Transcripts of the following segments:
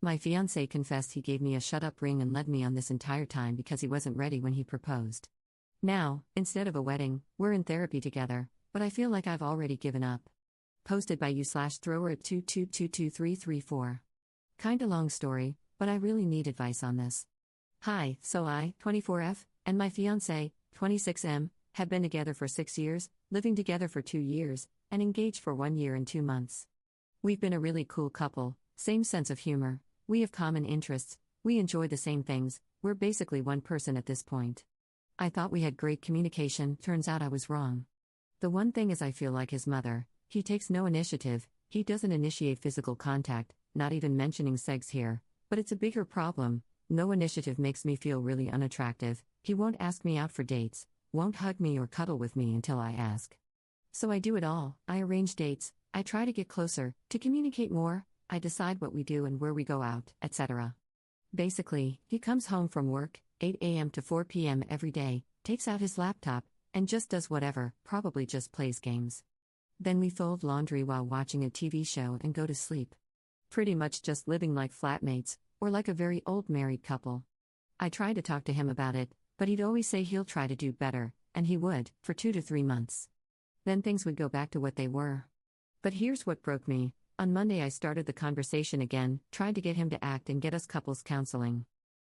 My fiancé confessed he gave me a shut-up ring and led me on this entire time because he wasn't ready when he proposed. Now, instead of a wedding, we're in therapy together, but I feel like I've already given up. Posted by you/thrower at 2222334. Kinda long story, but I really need advice on this. Hi, so I, 24F, and my fiancé, 26M, have been together for 6 years, living together for 2 years, and engaged for 1 year and 2 months. We've been a really cool couple, same sense of humor, we have common interests, we enjoy the same things, we're basically one person at this point. I thought we had great communication, turns out I was wrong. The one thing is I feel like his mother, he takes no initiative, he doesn't initiate physical contact, not even mentioning sex here, but it's a bigger problem, no initiative makes me feel really unattractive, he won't ask me out for dates, won't hug me or cuddle with me until I ask. So I do it all, I arrange dates, I try to get closer, to communicate more, I decide what we do and where we go out, etc. Basically, he comes home from work, 8 a.m. to 4 p.m. every day, takes out his laptop, and just does whatever, probably just plays games. Then we fold laundry while watching a TV show and go to sleep. Pretty much just living like flatmates, or like a very old married couple. I tried to talk to him about it, but he'd always say he'll try to do better, and he would, for 2 to 3 months. Then things would go back to what they were. But here's what broke me. On Monday I started the conversation again, tried to get him to act and get us couples counseling.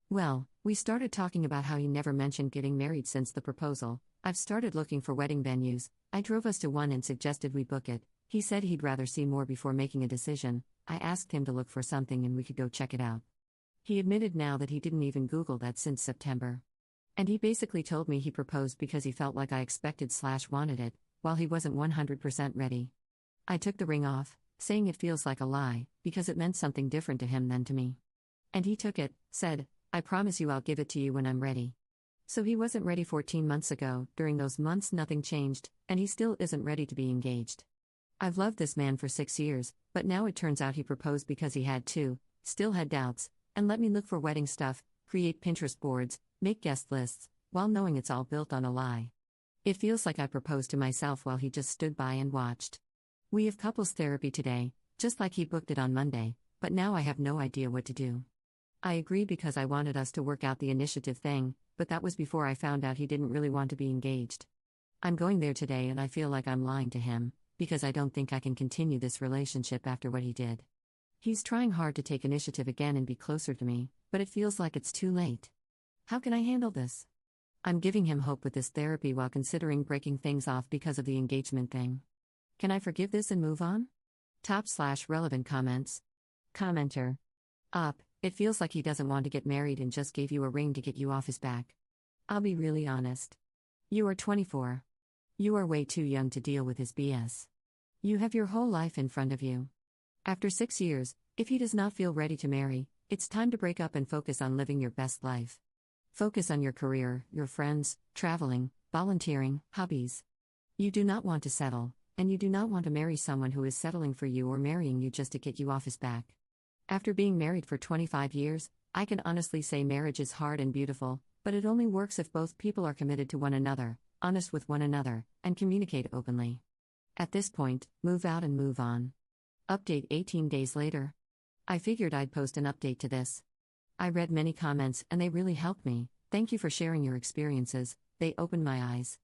Well, we started talking about how he never mentioned getting married since the proposal. I've started looking for wedding venues, I drove us to one and suggested we book it. He said he'd rather see more before making a decision. I asked him to look for something and we could go check it out. He admitted now that he didn't even Google that since September. And he basically told me he proposed because he felt like I expected/wanted it, while he wasn't 100% ready. I took the ring off, saying it feels like a lie, because it meant something different to him than to me. And he took it, said, I promise you I'll give it to you when I'm ready. So he wasn't ready 14 months ago, during those months nothing changed, and he still isn't ready to be engaged. I've loved this man for 6 years, but now it turns out he proposed because he had to, still had doubts, and let me look for wedding stuff, create Pinterest boards, make guest lists, while knowing it's all built on a lie. It feels like I proposed to myself while he just stood by and watched. We have couples therapy today, just like he booked it on Monday, but now I have no idea what to do. I agree because I wanted us to work out the initiative thing, but that was before I found out he didn't really want to be engaged. I'm going there today and I feel like I'm lying to him, because I don't think I can continue this relationship after what he did. He's trying hard to take initiative again and be closer to me, but it feels like it's too late. How can I handle this? I'm giving him hope with this therapy while considering breaking things off because of the engagement thing. Can I forgive this and move on? Top/relevant comments. Commenter. It feels like he doesn't want to get married and just gave you a ring to get you off his back. I'll be really honest. You are 24. You are way too young to deal with his BS. You have your whole life in front of you. After 6 years, if he does not feel ready to marry, it's time to break up and focus on living your best life. Focus on your career, your friends, traveling, volunteering, hobbies. You do not want to settle, and you do not want to marry someone who is settling for you or marrying you just to get you off his back. After being married for 25 years, I can honestly say marriage is hard and beautiful, but it only works if both people are committed to one another, honest with one another, and communicate openly. At this point, move out and move on. Update 18 days later. I figured I'd post an update to this. I read many comments and they really helped me. Thank you for sharing your experiences, they opened my eyes.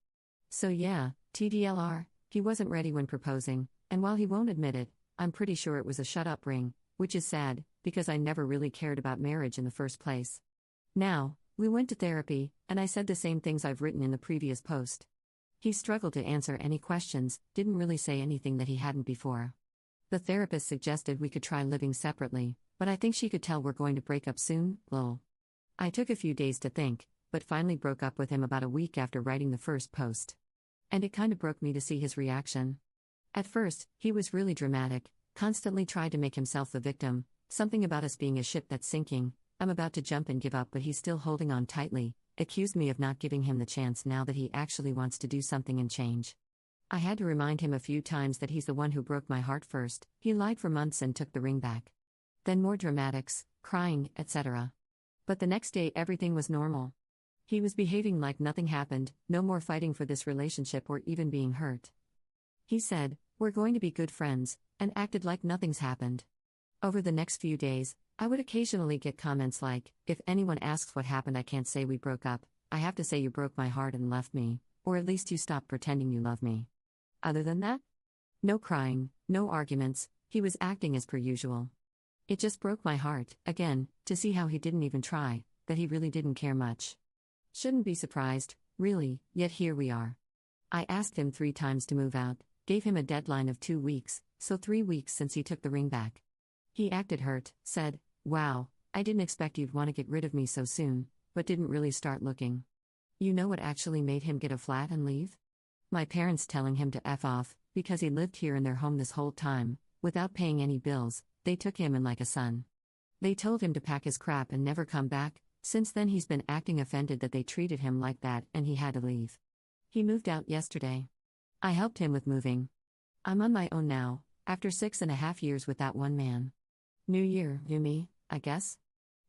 So yeah, TDLR, he wasn't ready when proposing, and while he won't admit it, I'm pretty sure it was a shut-up ring, which is sad, because I never really cared about marriage in the first place. Now, we went to therapy, and I said the same things I've written in the previous post. He struggled to answer any questions, didn't really say anything that he hadn't before. The therapist suggested we could try living separately, but I think she could tell we're going to break up soon, lol. I took a few days to think, but finally broke up with him about a week after writing the first post. And it kinda broke me to see his reaction. At first, he was really dramatic, constantly tried to make himself the victim, something about us being a ship that's sinking, I'm about to jump and give up but he's still holding on tightly, accused me of not giving him the chance now that he actually wants to do something and change. I had to remind him a few times that he's the one who broke my heart first, he lied for months and took the ring back. Then more dramatics, crying, etc. But the next day everything was normal. He was behaving like nothing happened, no more fighting for this relationship or even being hurt. He said, we're going to be good friends, and acted like nothing's happened. Over the next few days, I would occasionally get comments like, if anyone asks what happened, I can't say we broke up, I have to say you broke my heart and left me, or at least you stopped pretending you love me. Other than that, no crying, no arguments, he was acting as per usual. It just broke my heart, again, to see how he didn't even try, that he really didn't care much. Shouldn't be surprised, really, yet here we are. I asked him 3 times to move out, gave him a deadline of 2 weeks, so 3 weeks since he took the ring back. He acted hurt, said, "Wow, I didn't expect you'd want to get rid of me so soon," but didn't really start looking. You know what actually made him get a flat and leave? My parents telling him to F off, because he lived here in their home this whole time, without paying any bills. They took him in like a son. They told him to pack his crap and never come back. Since then he's been acting offended that they treated him like that, and he had to leave. He moved out yesterday. I helped him with moving. I'm on my own now, after 6.5 years with that one man. New year, new me, I guess?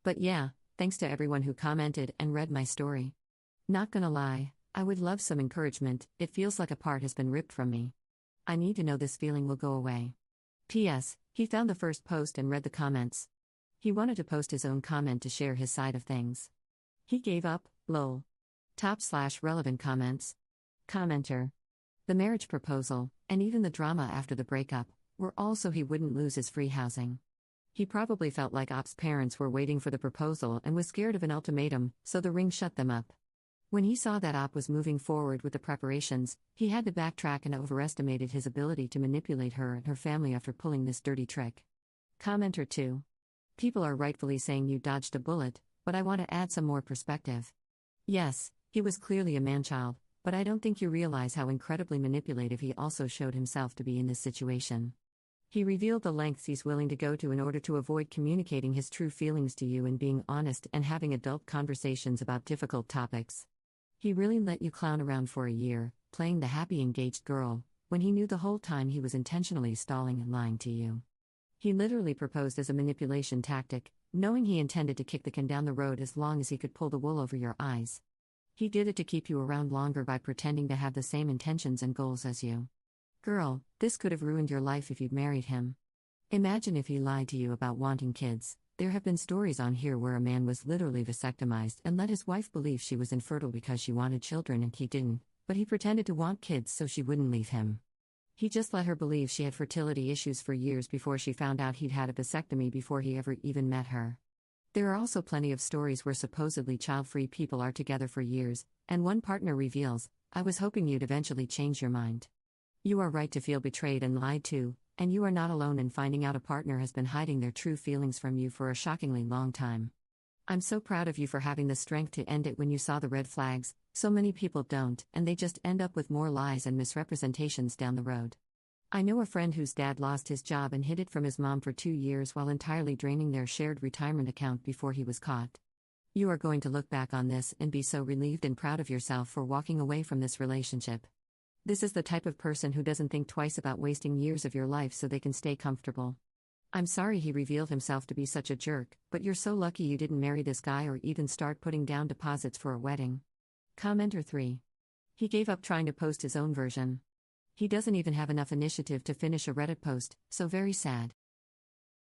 But yeah, thanks to everyone who commented and read my story. Not gonna lie, I would love some encouragement. It feels like a part has been ripped from me. I need to know this feeling will go away. P.S. He found the first post and read the comments. He wanted to post his own comment to share his side of things. He gave up, lol. Top/relevant comments. Commenter. The marriage proposal, and even the drama after the breakup, were all so he wouldn't lose his free housing. He probably felt like Op's parents were waiting for the proposal and was scared of an ultimatum, so the ring shut them up. When he saw that Op was moving forward with the preparations, he had to backtrack and overestimated his ability to manipulate her and her family after pulling this dirty trick. Commenter 2. People are rightfully saying you dodged a bullet, but I want to add some more perspective. Yes, he was clearly a man-child, but I don't think you realize how incredibly manipulative he also showed himself to be in this situation. He revealed the lengths he's willing to go to in order to avoid communicating his true feelings to you and being honest and having adult conversations about difficult topics. He really let you clown around for a year, playing the happy engaged girl, when he knew the whole time he was intentionally stalling and lying to you. He literally proposed as a manipulation tactic, knowing he intended to kick the can down the road as long as he could pull the wool over your eyes. He did it to keep you around longer by pretending to have the same intentions and goals as you. Girl, this could have ruined your life if you'd married him. Imagine if he lied to you about wanting kids. There have been stories on here where a man was literally vasectomized and let his wife believe she was infertile because she wanted children and he didn't, but he pretended to want kids so she wouldn't leave him. He just let her believe she had fertility issues for years before she found out he'd had a vasectomy before he ever even met her. There are also plenty of stories where supposedly child-free people are together for years, and one partner reveals, "I was hoping you'd eventually change your mind." You are right to feel betrayed and lied to, and you are not alone in finding out a partner has been hiding their true feelings from you for a shockingly long time. I'm so proud of you for having the strength to end it when you saw the red flags. So many people don't, and they just end up with more lies and misrepresentations down the road. I know a friend whose dad lost his job and hid it from his mom for 2 years while entirely draining their shared retirement account before he was caught. You are going to look back on this and be so relieved and proud of yourself for walking away from this relationship. This is the type of person who doesn't think twice about wasting years of your life so they can stay comfortable. I'm sorry he revealed himself to be such a jerk, but you're so lucky you didn't marry this guy or even start putting down deposits for a wedding. Commenter 3. He gave up trying to post his own version. He doesn't even have enough initiative to finish a Reddit post, so very sad.